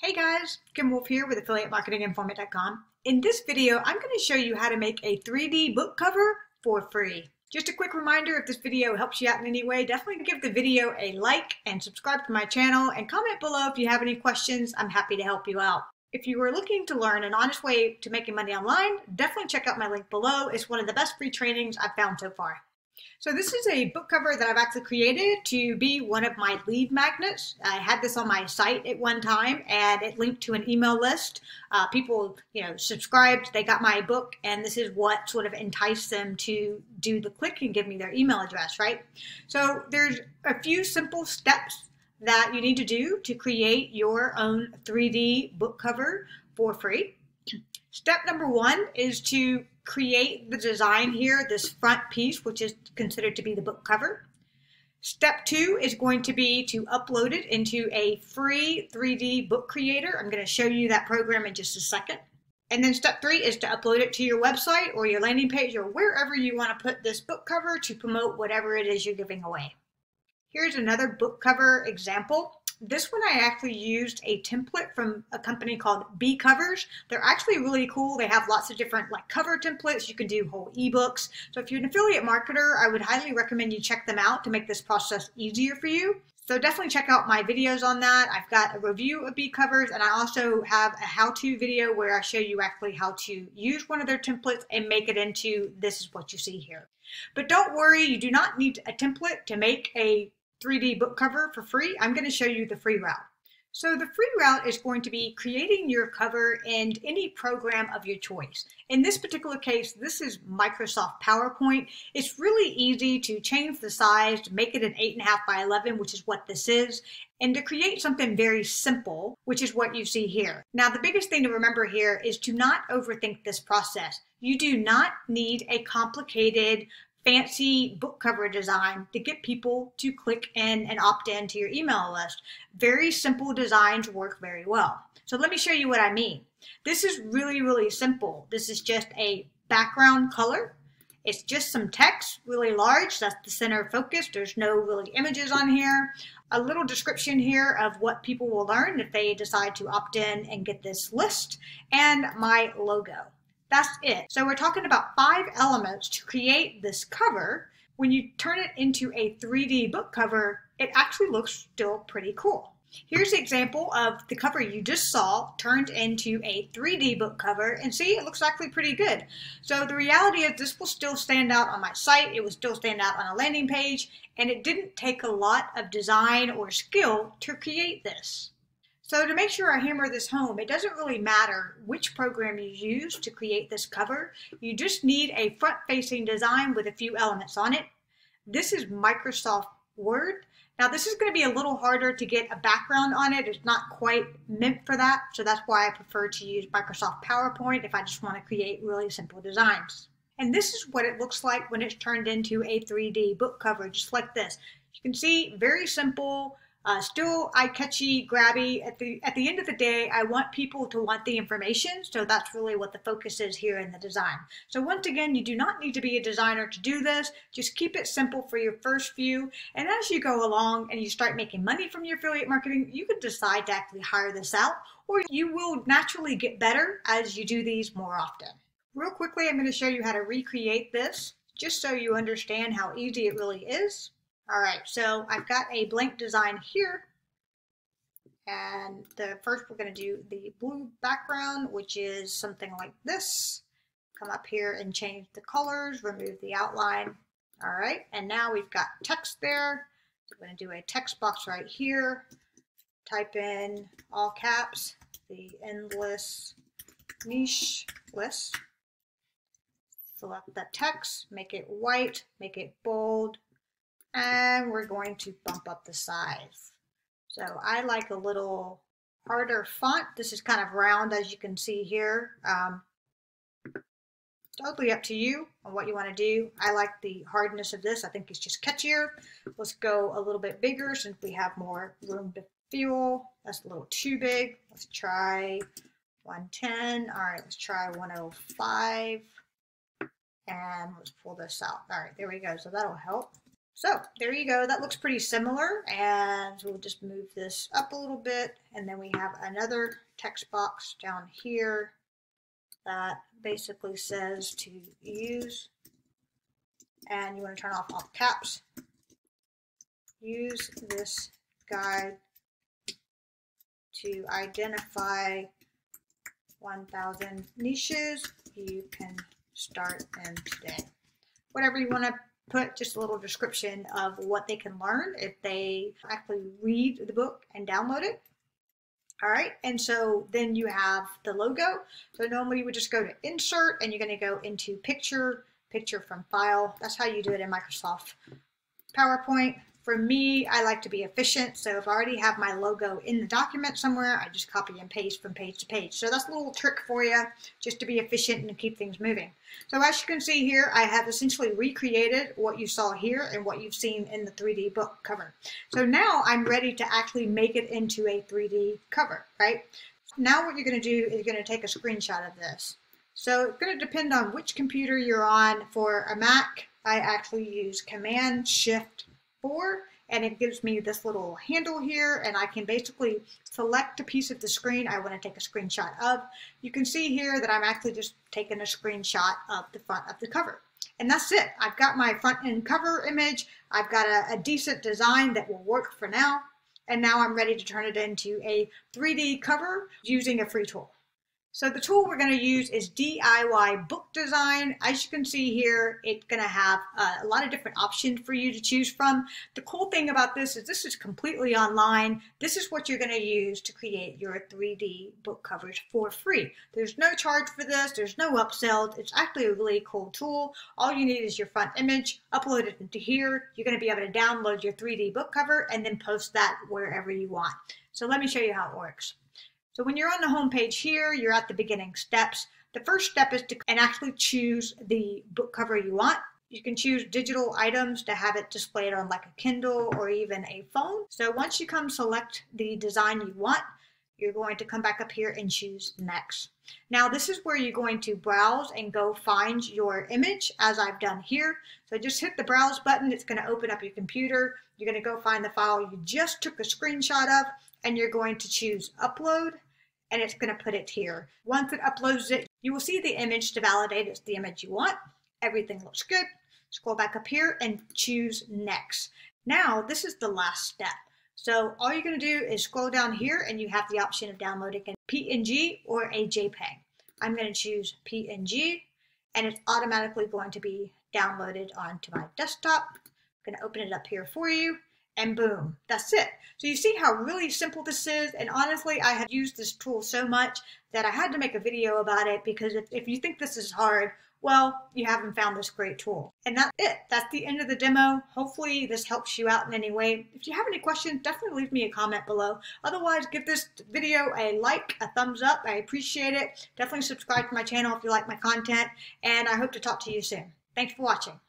Hey guys, Kim Wolf here with AffiliateMarketingInformant.com. In this video, I'm going to show you how to make a 3D book cover for free. Just a quick reminder, if this video helps you out in any way, definitely give the video a like and subscribe to my channel and comment below if you have any questions. I'm happy to help you out. If you are looking to learn an honest way to making money online, definitely check out my link below. It's one of the best free trainings I've found so far. So this is a book cover that I've actually created to be one of my lead magnets. I had this on my site at one time and it linked to an email list. People, subscribed, they got my book, and this is what sort of enticed them to do the click and give me their email address, right? So there's a few simple steps that you need to do to create your own 3D book cover for free. Step number one is to create the design here, this front piece, which is considered to be the book cover. Step two is going to be to upload it into a free 3D book creator. I'm going to show you that program in just a second. And then step three is to upload it to your website or your landing page or wherever you want to put this book cover to promote whatever it is you're giving away. Here's another book cover example. This one I actually used a template from a company called BeCovers. They're actually really cool. They have lots of different cover templates. You can do whole ebooks. So if you're an affiliate marketer, I would highly recommend you check them out to make this process easier for you. So definitely check out my videos on that. I've got a review of BeCovers, and I also have a how-to video where I show you actually how to use one of their templates and make it into this is what you see here. But don't worry, you do not need a template to make a 3D book cover for free. I'm going to show you the free route. So the free route is going to be creating your cover in any program of your choice. In this particular case, this is Microsoft PowerPoint. It's really easy to change the size to make it an 8.5 by 11, which is what this is, and to create something very simple, which is what you see here. Now, the biggest thing to remember here is to not overthink this process. You do not need a complicated fancy book cover design to get people to click in and opt in to your email list. Very simple designs work very well. So let me show you what I mean. This is really, really simple. This is just a background color. It's just some text, really large. That's the center of focus. There's no really images on here. A little description here of what people will learn if they decide to opt in and get this list, and my logo. That's it. So we're talking about 5 elements to create this cover. When you turn it into a 3D book cover, it actually looks still pretty cool. Here's an example of the cover you just saw turned into a 3D book cover, and see, it looks actually pretty good. So the reality is this will still stand out on my site, it will still stand out on a landing page, and it didn't take a lot of design or skill to create this. So to make sure I hammer this home, it doesn't really matter which program you use to create this cover. You just need a front-facing design with a few elements on it. This is Microsoft Word. Now this is going to be a little harder to get a background on it. It's not quite meant for that, so that's why I prefer to use Microsoft PowerPoint if I just want to create really simple designs. And this is what it looks like when it's turned into a 3D book cover, just like this. You can see, very simple. Still eye-catchy, grabby. At the end of the day, I want people to want the information, so that's really what the focus is here in the design. So once again, you do not need to be a designer to do this. Just keep it simple for your first few, and as you go along and you start making money from your affiliate marketing, you could decide to actually hire this out, or you will naturally get better as you do these more often. Real quickly, I'm going to show you how to recreate this, just so you understand how easy it really is. All right, so I've got a blank design here, and first we're going to do the blue background, which is something like this. Come up here and change the colors, remove the outline. All right, and now we've got text there. So we're going to do a text box right here. Type in all caps, the endless niche list. Select that text, make it white, make it bold. And we're going to bump up the size. So I like a little harder font. This is kind of round, as you can see here. Totally up to you on what you want to do. I like the hardness of this. I think it's just catchier. Let's go a little bit bigger since we have more room to fuel. That's a little too big. Let's try 110. All right, let's try 105. And let's pull this out. All right, there we go. So that'll help. So there you go. That looks pretty similar. And we'll just move this up a little bit. And then we have another text box down here that basically says to use, and you want to turn off all caps. Use this guide to identify 1,000 niches you can start in today. Whatever you want to put, just a little description of what they can learn if they actually read the book and download it. All right, and so then you have the logo. So normally you would just go to Insert, and you're going to go into Picture, Picture from File. That's how you do it in Microsoft PowerPoint. For me, I like to be efficient, so if I already have my logo in the document somewhere, I just copy and paste from page to page. So that's a little trick for you, just to be efficient and keep things moving. So as you can see here, I have essentially recreated what you saw here and what you've seen in the 3D book cover. So now I'm ready to actually make it into a 3D cover, right? Now what you're going to do is you're going to take a screenshot of this. So it's going to depend on which computer you're on. For a Mac, I actually use Command-Shift-4, and it gives me this little handle here, and I can basically select a piece of the screen I want to take a screenshot of. You can see here that I'm actually just taking a screenshot of the front of the cover. And that's it. I've got my front end cover image. I've got a decent design that will work for now. And now I'm ready to turn it into a 3D cover using a free tool. So the tool we're going to use is DIY Book Design. As you can see here, it's going to have a lot of different options for you to choose from. The cool thing about this is completely online. This is what you're going to use to create your 3D book covers for free. There's no charge for this. There's no upsell. It's actually a really cool tool. All you need is your front image, upload it into here. You're going to be able to download your 3D book cover and then post that wherever you want. So let me show you how it works. So when you're on the home page here, you're at the beginning steps. The first step is to actually choose the book cover you want. You can choose digital items to have it displayed on like a Kindle or even a phone. So once you come select the design you want, you're going to come back up here and choose Next. Now this is where you're going to browse and go find your image, as I've done here. So just hit the browse button. It's going to open up your computer. You're going to go find the file you just took a screenshot of, and you're going to choose Upload. And it's going to put it here. Once it uploads it, you will see the image to validate it's the image you want. Everything looks good. Scroll back up here and choose Next. Now, this is the last step. So all you're going to do is scroll down here and you have the option of downloading a PNG or a JPEG. I'm going to choose PNG, and it's automatically going to be downloaded onto my desktop. I'm going to open it up here for you. And boom, that's it. So you see how really simple this is. And honestly, I have used this tool so much that I had to make a video about it, because if you think this is hard, well, you haven't found this great tool. And that's it. That's the end of the demo. Hopefully this helps you out in any way. If you have any questions, definitely leave me a comment below. Otherwise, give this video a like, a thumbs up. I appreciate it. Definitely subscribe to my channel if you like my content. And I hope to talk to you soon. Thanks for watching.